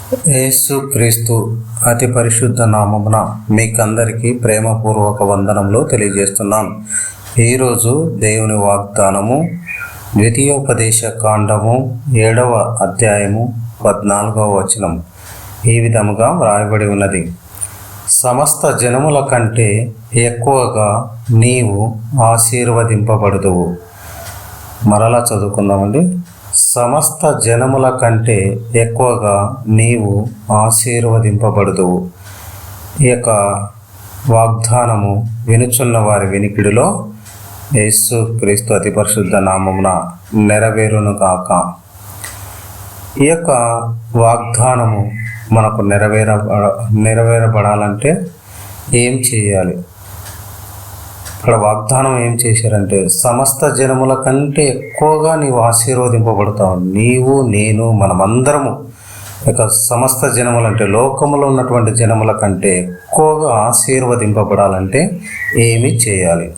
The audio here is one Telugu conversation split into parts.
యేసు క్రీస్తు అతి పరిశుద్ధ నామమున మీకందరికీ ప్రేమపూర్వక వందనములు తెలియజేస్తున్నాను. ఈరోజు దేవుని వాగ్దానము ద్వితీయోపదేశ కాండము 7వ అధ్యాయము 14వ వచనము ఈ విధముగా వ్రాయబడి ఉన్నది. సమస్త జనముల కంటే ఎక్కువగా నీవు ఆశీర్వదింపబడుదువు. మరలా చదువుకుందామండి. సమస్త జనముల కంటే ఎక్కువగా నీవు ఆశీర్వదింపబడుదువు. ఈ యొక్క వాగ్దానము వినుచున్న వారి వినికిడిలో యేసు క్రీస్తు అతి పరిశుద్ధ నామమున నెరవేరును గాక. ఈ యొక్క వాగ్దానము మనకు నెరవేరబడాలంటే ఏం చేయాలి? ఇక్కడ వాగ్దానం ఏం చేశారంటే, సమస్త జనముల కంటే ఎక్కువగా నీవు ఆశీర్వదింపబడతావు. నీవు, నేను, మనమందరము ఇక సమస్త జనములు అంటే లోకములో ఉన్నటువంటి జనముల కంటే ఎక్కువగా ఆశీర్వదింపబడాలంటే ఏమి చేయాలి?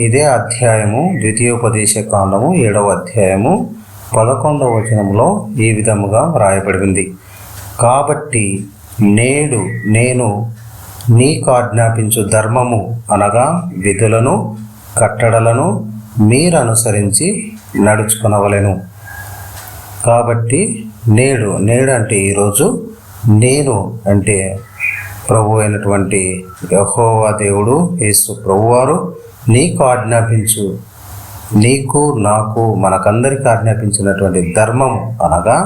ఇదే అధ్యాయము ద్వితీయోపదేశ కాండము 7వ అధ్యాయము 11వ వచనంలో ఈ విధముగా వ్రాయబడింది. కాబట్టి నేడు నేను నీకు ఆజ్ఞాపించు ధర్మము అనగా విధులను, కట్టడలను మీరు అనుసరించి నడుచుకొనవలెను. కాబట్టి నేడు అంటే ఈరోజు, నేను అంటే ప్రభు అయినటువంటి యెహోవా దేవుడు యేసు ప్రభువారు నీకు ఆజ్ఞాపించు, నీకు, నాకు, మనకందరికీ ఆజ్ఞాపించినటువంటి ధర్మము అనగా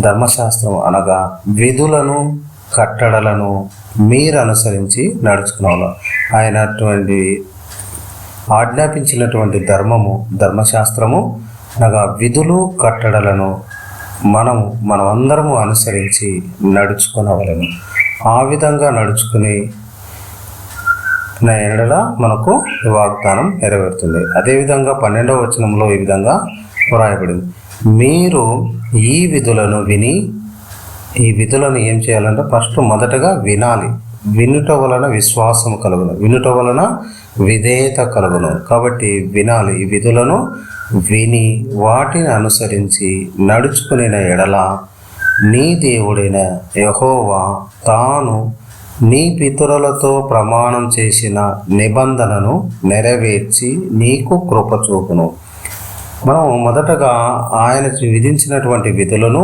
ధర్మశాస్త్రం అనగా విధులను, కట్టడలను మీరు అనుసరించి నడుచుకున్నాను. ఆయన ఆజ్ఞాపించినటువంటి ధర్మశాస్త్రము అనగా విధులు, కట్టడలను మనమందరము అనుసరించి నడుచుకునవలెను. ఆ విధంగా నడుచుకుని ఎడల మనకు వాగ్దానం నెరవేరుతుంది. అదేవిధంగా 12వ వచనంలో ఈ విధంగా వ్రాయబడింది. మీరు ఈ విధులను విని, ఈ విధులను ఏం చేయాలంటే మొదటగా వినాలి. వినుట వలన విశ్వాసం కలుగును, వినుట వలన విధేయత కలుగును. కాబట్టి వినాలి. ఈ విధులను విని వాటిని అనుసరించి నడుచుకునే ఎడల నీ దేవుడైన యెహోవా తాను నీ పితరులతో ప్రమాణం చేసిన నిబంధనను నెరవేర్చి నీకు కృప చూపును. మనం మొదటగా ఆయన విధించినటువంటి విధులను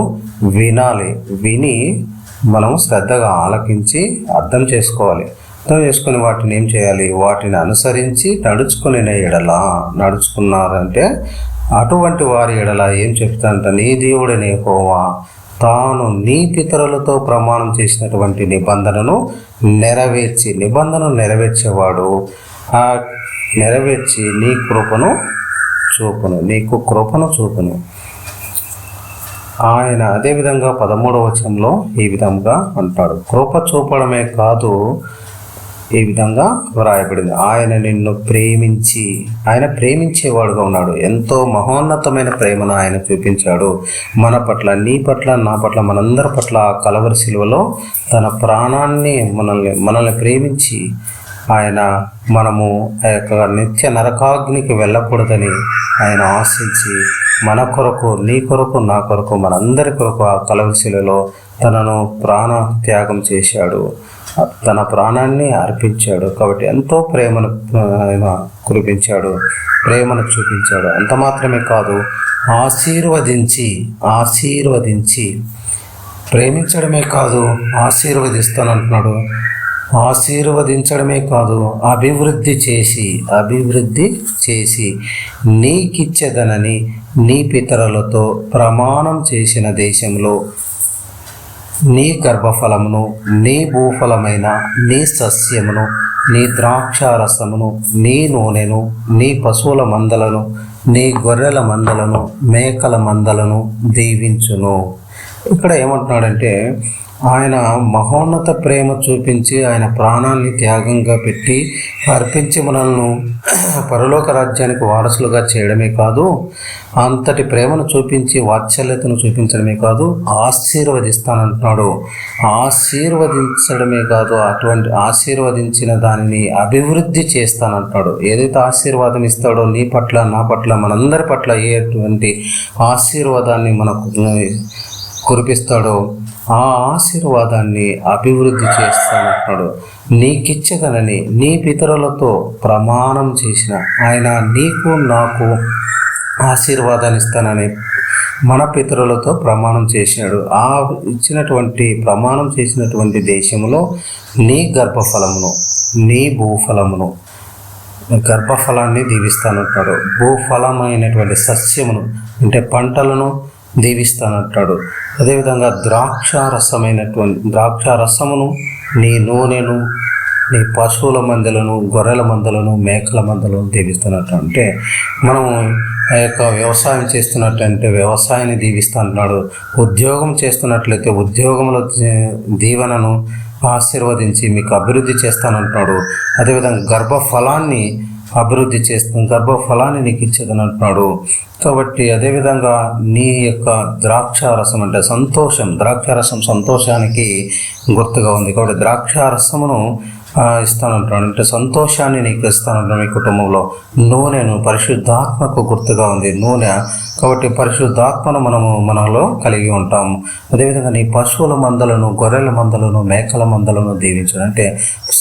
వినాలి. విని మనం శ్రద్ధగా ఆలకించి అర్థం చేసుకోవాలి. అర్థం చేసుకుని వాటిని ఏం చేయాలి? వాటిని అనుసరించి నడుచుకున్నారంటే అటువంటి వారి ఎడల ఏం చెప్తానంట, నీ దేవుడైన యెహోవా తాను నీ పితరులతో ప్రమాణం చేసినటువంటి నిబంధనను నెరవేర్చేవాడు. ఆ నెరవేర్చి నీకు కృపను చూపును. ఆయన అదేవిధంగా 13వ వచనంలో ఈ విధంగా అంటాడు. కృప చూపడమే కాదు, ఈ విధంగా వ్రాయబడింది, ఆయన నిన్ను ప్రేమించి, ఆయన ప్రేమించేవాడుగా ఉన్నాడు. ఎంతో మహోన్నతమైన ప్రేమను ఆయన చూపించాడు మన పట్ల, నీ పట్ల, నా పట్ల, మనందరి పట్ల. కలవరి శిలువలో తన ప్రాణాన్ని మనల్ని ప్రేమించి ఆయన మనము ఆ యొక్క నిత్య నరకాగ్నికి వెళ్ళకూడదని ఆయన ఆశించి మన కొరకు, నీ కొరకు, నా కొరకు, మనందరి కొరకు ఆ కలవరి శిలువలో తనను ప్రాణ త్యాగం చేశాడు, తన ప్రాణాన్ని అర్పించాడు. కాబట్టి ఎంతో ప్రేమను ఆయన కురిపించాడు, ప్రేమను చూపించాడు. అంత మాత్రమే కాదు, ఆశీర్వదించి ప్రేమించడమే కాదు, ఆశీర్వదిస్తానంటున్నాడు. ఆశీర్వదించడమే కాదు, అభివృద్ధి చేసి నీకిచ్చేదనని నీ పితరులతో ప్రమాణం చేసిన దేశంలో నీ గర్భఫలమును, నీ భూఫలమైన నీ సస్యమును, నీ ద్రాక్షారసమును, నీ నూనెను, నీ పశువుల మందలను, నీ గొర్రెల మందలను, మేకల మందలను దీవించును. ఇక్కడ ఏమంటున్నాడంటే, ఆయన మహోన్నత ప్రేమ చూపించి ఆయన ప్రాణాన్ని త్యాగంగా పెట్టి అర్పించి మనల్ని పరలోక రాజ్యానికి వారసులుగా చేయడమే కాదు, అంతటి ప్రేమను చూపించి వాత్సల్యతను చూపించడమే కాదు, ఆశీర్వదిస్తానంటున్నాడు. ఆశీర్వదించడమే కాదు, అటువంటి ఆశీర్వదించిన దానిని అభివృద్ధి చేస్తానంటున్నాడు. ఏదైతే ఆశీర్వాదం ఇస్తాడో నీ పట్ల, నా పట్ల, మనందరి పట్ల, అటువంటి ఆశీర్వాదాన్ని మనకు కురిపిస్తాడో ఆ ఆశీర్వాదాన్ని అభివృద్ధి చేస్తానంటున్నాడు. నీకిచ్చగనని నీ పితరులతో ప్రమాణం చేసిన ఆయన నీకు నాకు ఆశీర్వాదాన్ని ఇస్తానని మన పితరులతో ప్రమాణం చేసినాడు. ఆ ప్రమాణం చేసినటువంటి దేశంలో నీ గర్భఫలమును, నీ భూఫలమును, గర్భఫలాన్ని దీవిస్తానంటాడు. భూఫలమైనటువంటి సస్యమును అంటే పంటలను దీవిస్తానంటాడు. అదేవిధంగా ద్రాక్షారసమును, నీ నూనెను, నీ పశువుల మందలను, గొర్రెల మందలను, మేకల మందలను దీవిస్తున్నట్టు. అంటే మనము ఆ యొక్క వ్యవసాయం చేస్తున్నట్టంటే వ్యవసాయాన్ని దీవిస్తానంటున్నాడు. ఉద్యోగం చేస్తున్నట్లయితే ఉద్యోగంలో దీవెనను ఆశీర్వదించి మీకు అభివృద్ధి చేస్తానంటున్నాడు. అదేవిధంగా గర్భఫలాన్ని నీకు ఇచ్చేదని అంటున్నాడు. కాబట్టి అదేవిధంగా నీ యొక్క ద్రాక్షారసం అంటే ద్రాక్షారసం సంతోషానికి గుర్తుగా ఉంది. కాబట్టి ద్రాక్షారసమును ఇస్తానంటున్నాడు. అంటే సంతోషాన్ని నీకు ఇస్తానంటున్నాడు. మీ కుటుంబంలో నూనెను పరిశుద్ధాత్మకు గుర్తుగా ఉంది నూనె. కాబట్టి పరిశుద్ధాత్మను మనలో కలిగి ఉంటాము. అదేవిధంగా నీ పశువుల మందలను, గొర్రెల మందలను, మేకల మందలను దీవించడం అంటే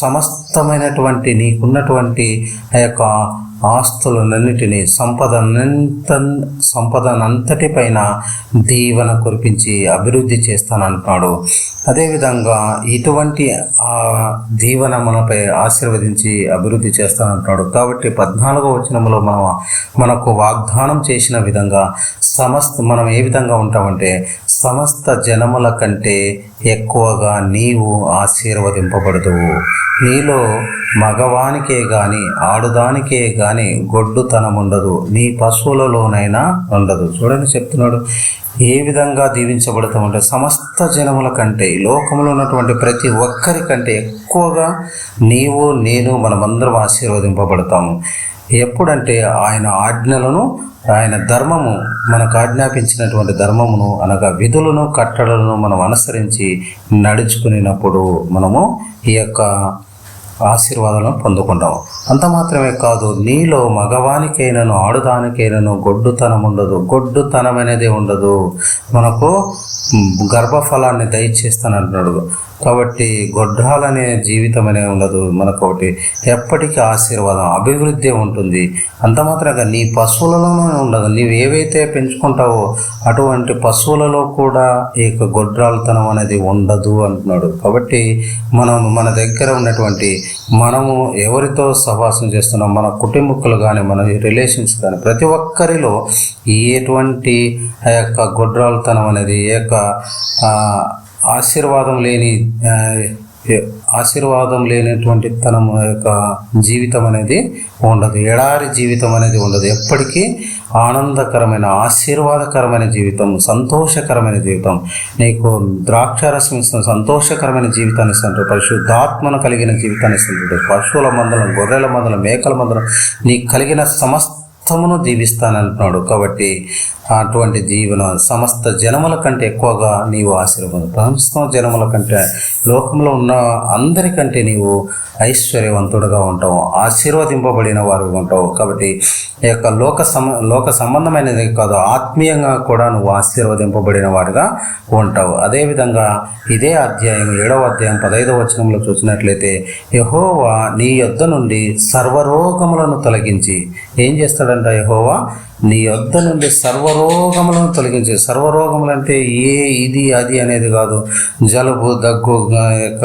సమస్తమైనటువంటి నీకున్నటువంటి ఆ యొక్క ఆస్తులన్నిటినీ సంపదనంతటిపైన దీవెన కురిపించి అభివృద్ధి చేస్తానంటున్నాడు. అదేవిధంగా ఇటువంటి దీవెన మనపై ఆశీర్వదించి అభివృద్ధి చేస్తానంటున్నాడు. కాబట్టి 14వ వచనంలో మనకు వాగ్దానం చేసిన విధంగా మనం ఏ విధంగా ఉంటామంటే సమస్త జనముల కంటే ఎక్కువగా నీవు ఆశీర్వదింపబడదువు. నీలో మగవానికే గాని ఆడుదానికే గాని గొడ్డుతనం ఉండదు, నీ పశువులలోనైనా ఉండదు. చూడండి చెప్తున్నాడు ఏ విధంగా దీవించబడతామంటే సమస్త జనముల కంటే, ఈ లోకంలో ఉన్నటువంటి ప్రతి ఒక్కరి కంటే ఎక్కువగా నీవు నేను మనమందరం ఆశీర్వదింపబడతాము. ఎప్పుడంటే ఆయన ఆజ్ఞలను, ఆయన ధర్మము, మనకు ఆజ్ఞాపించినటువంటి ధర్మమును అనగా విధులను కట్టడలను మనం అనుసరించి నడుచుకునేటప్పుడు మనము ఈ యొక్క ఆశీర్వాదాలను పొందుకుంటాము. అంత మాత్రమే కాదు, నీలో మగవానికైనను ఆడుదానికైనను గొడ్డుతనం ఉండదు. గొడ్డుతనం అనేది ఉండదు. మనకు గర్భఫలాన్ని దయచేస్తానంటున్నాడు. కాబట్టి గొడ్రాలనే జీవితం అనేది ఉండదు మనకు. ఒకటి ఎప్పటికీ ఆశీర్వాదం, అభివృద్ధి ఉంటుంది. అంత మాత్రంగా నీ పశువులలోనే ఉండదు. నీవు ఏవైతే పెంచుకుంటావో అటువంటి పశువులలో కూడా ఈ గొడ్రాలతనం అనేది ఉండదు అంటున్నాడు. కాబట్టి మన దగ్గర ఉన్నటువంటి మనము ఎవరితో సహవాసం చేస్తున్నాం, మన కుటుంబకులు కానీ, మన రిలేషన్స్ కానీ, ప్రతి ఒక్కరిలో ఎటువంటి ఆ యొక్క గొడ్రాలతనం అనేది, ఈ యొక్క ఆశీర్వాదం లేనటువంటి తన యొక్క జీవితం అనేది ఉండదు. ఎడారి జీవితం అనేది ఉండదు. ఎప్పటికీ ఆనందకరమైన, ఆశీర్వాదకరమైన జీవితం, సంతోషకరమైన జీవితం. నీకు ద్రాక్షారసం ఇస్తుంది, సంతోషకరమైన జీవితాన్ని ఇస్తుంటాడు. పరిశుద్ధాత్మను కలిగిన జీవితాన్ని ఇస్తుంటాడు. పశువుల మందలం, గొర్రెల మందలం, మేకల మందలం నీకు కలిగిన సమస్తమును దీవిస్తానంటున్నాడు. కాబట్టి అటువంటి జీవన సమస్త జనముల కంటే ఎక్కువగా నీవు ఆశీర్వాదం, సమస్త జనముల కంటే, లోకంలో ఉన్న అందరికంటే నీవు ఐశ్వర్యవంతుడుగా ఉంటావు, ఆశీర్వదింపబడిన వారు ఉంటావు. కాబట్టి ఈ యొక్క లోక సంబంధమైనది కాదు, ఆత్మీయంగా కూడా నువ్వు ఆశీర్వదింపబడిన వారుగా ఉంటావు. అదేవిధంగా ఇదే అధ్యాయం 7వ అధ్యాయం 15వ వచనంలో చూసినట్లయితే, యెహోవా నీ యొద్ద నుండి సర్వరోగములను తొలగించి ఏం చేస్తాడంట? యెహోవా నీ యొద్ద నుండి సర్వరోగములను తొలగించి. సర్వరోగములు అంటే ఇది అది అనేది కాదు. జలుబు, దగ్గు, యొక్క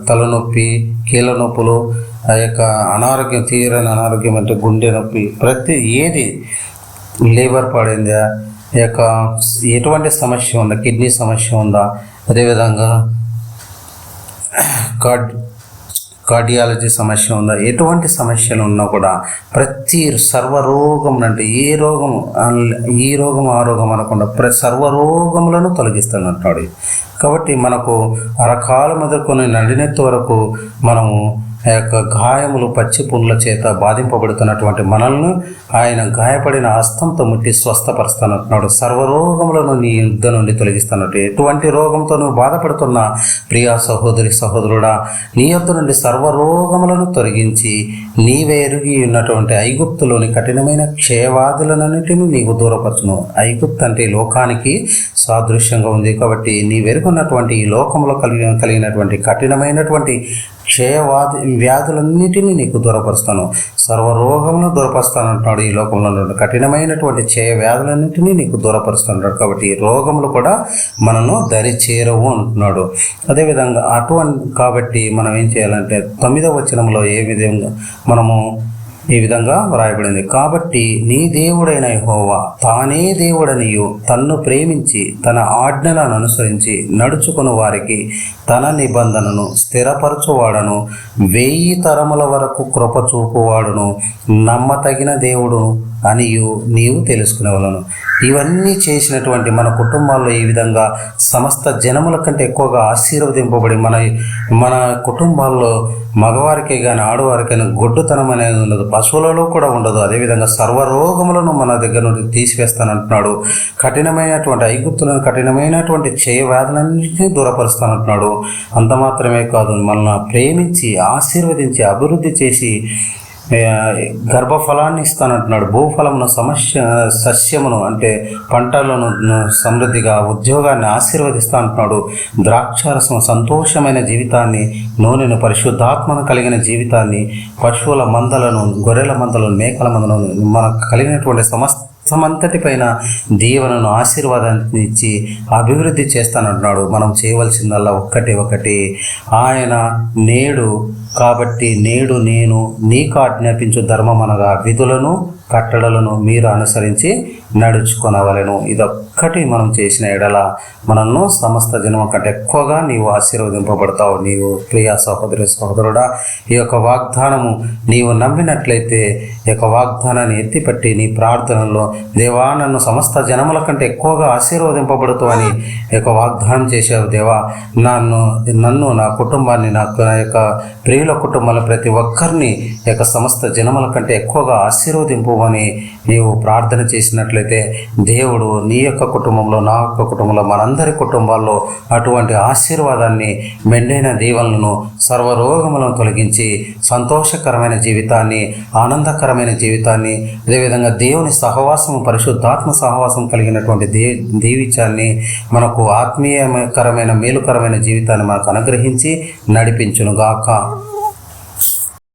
తలనొప్పి, కీళ్ళ నొప్పులు, ఆ యొక్క అనారోగ్యం, తీరని అనారోగ్యం అంటే గుండె నొప్పి, ప్రతి ఏది, లివర్ పడిందా, ఈ యొక్క ఎటువంటి సమస్య ఉందా, కిడ్నీ సమస్య ఉందా, అదేవిధంగా కార్డియాలజీ సమస్య ఉందా, ఎటువంటి సమస్యలు ఉన్నా కూడా ప్రతి సర్వరోగం అంటే ఈ రోగం ఆ రోగం అనకుండా సర్వరోగములను తొలగిస్తానంటాడు. కాబట్టి మనకు అరకాల మొదలుకొని నడినెత్తి వరకు మనము ఆ యొక్క గాయములు పచ్చి పుండ్ల చేత బాధింపబడుతున్నటువంటి మనల్ని ఆయన గాయపడిన హస్తంతో ముట్టి స్వస్థపరుస్తానంటున్నాడు. సర్వరోగములను నీ యుద్ధ నుండి తొలగిస్తానంటే ఎటువంటి రోగంతో నువ్వు బాధపడుతున్న ప్రియా సహోదరి సహోదరుడా, నీ యొద్ద నుండి సర్వరోగములను తొలగించి నీవే ఎరిగి ఉన్నటువంటి ఐగుప్తులోని కఠినమైన క్షయవాదులన్నిటినీ నీకు దూరపరచును. ఐగుప్తు అంటే లోకానికి సాదృశ్యంగా ఉంది కాబట్టి నీవెరుగున్నటువంటి ఈ లోకంలో కలిగినటువంటి కఠినమైనటువంటి వ్యాధులన్నిటినీ నీకు దూరపరుస్తాను, సర్వరోగములను దూరపరుస్తానంటున్నాడు. ఈ లోకంలో కఠినమైనటువంటి వ్యాధులన్నిటినీ నీకు దూరపరుస్తున్నాడు. కాబట్టి ఈ రోగములు కూడా మనను దరి చేరవు అంటున్నాడు. అదేవిధంగా కాబట్టి మనం ఏం చేయాలంటే 9వ వచనంలో ఏ విధంగా మనము ఈ విధంగా వ్రాయబడింది, కాబట్టి నీ దేవుడైన యెహోవా తానే దేవుడనియు తన్ను ప్రేమించి తన ఆజ్ఞలను అనుసరించి నడుచుకుని వారికి తన నిబంధనను స్థిరపరచువాడను 1000 తరముల వరకు కృప చూపువాడును నమ్మతగిన దేవుడు అనియు నీవు తెలుసుకునేవలను. ఇవన్నీ చేసినటువంటి మన కుటుంబాల్లో ఈ విధంగా సమస్త జనముల కంటే ఎక్కువగా ఆశీర్వదింపబడి మన కుటుంబాల్లో మగవారికే కానీ ఆడవారికైనా గొడ్డుతనం అనేది ఉండదు, పశువులలో కూడా ఉండదు. అదేవిధంగా సర్వరోగములను మన దగ్గర నుండి తీసివేస్తానంటున్నాడు. కఠినమైనటువంటి ఐగుప్తులను కఠినమైనటువంటి వ్యాధులన్నింటినీ దూరపరుస్తానంటున్నాడు. అంత మాత్రమే కాదు, మనల్ని ప్రేమించి ఆశీర్వదించి అభివృద్ధి చేసి గర్భఫలాన్ని ఇస్తానంటున్నాడు. భూఫలమును సస్యమును అంటే పంటలను సమృద్ధిగా ఉద్యోగాన్ని ఆశీర్వదిస్తా అంటున్నాడు. ద్రాక్షారసం సంతోషమైన జీవితాన్ని, నూనెను పరిశుద్ధాత్మను కలిగిన జీవితాన్ని, పశువుల మందలను, గొర్రెల మందలను, మేకల మందలను, మనకు కలిగినటువంటి సమస్తమంతటిపైన దీవెనను ఆశీర్వాదాన్ని ఇచ్చి అభివృద్ధి చేస్తానంటున్నాడు. మనం చేయవలసిందల్లా ఒకటి ఆయన కాబట్టి నేడు నేను నీకు ఆజ్ఞాపించు ధర్మమనగా విధులను కట్టడలను మీరు అనుసరించి నడుచుకొనవలెను. ఇదొక్కటి మనం చేసిన ఎడల మనల్ని సమస్త జన్మ కంటే ఎక్కువగా నీవు ఆశీర్వదింపబడతావు. నీవు ప్రియా సహోదరి సహోదరుడా, ఈ యొక్క వాగ్దానము నీవు నమ్మినట్లయితే ఈ యొక్క వాగ్దానాన్ని ఎత్తిపట్టి నీ ప్రార్థనలో దేవా నన్ను సమస్త జనముల కంటే ఎక్కువగా ఆశీర్వదింపబడుతావని ఈ యొక్క వాగ్దానం చేసావు. దేవా నన్ను నా కుటుంబాన్ని, నా యొక్క ప్రియుల కుటుంబాల ప్రతి ఒక్కరిని ఈ యొక్క సమస్త జనముల కంటే ఎక్కువగా ఆశీర్వదింపు అని నీవు ప్రార్థన చేసినట్లయితే దేవుడు నీ యొక్క కుటుంబంలో, నా యొక్క కుటుంబంలో, మనందరి కుటుంబాల్లో అటువంటి ఆశీర్వాదాన్ని, మెండైన దీవెనలను, సర్వరోగములను తొలగించి సంతోషకరమైన జీవితాన్ని, ఆనందకరమైన జీవితాన్ని, అదేవిధంగా దేవుని సహవాసం, పరిశుద్ధాత్మ సహవాసం కలిగినటువంటి దీవిత్యాన్ని, మనకు ఆత్మీయకరమైన మేలుకరమైన జీవితాన్ని మనకు అనుగ్రహించి నడిపించును గాక.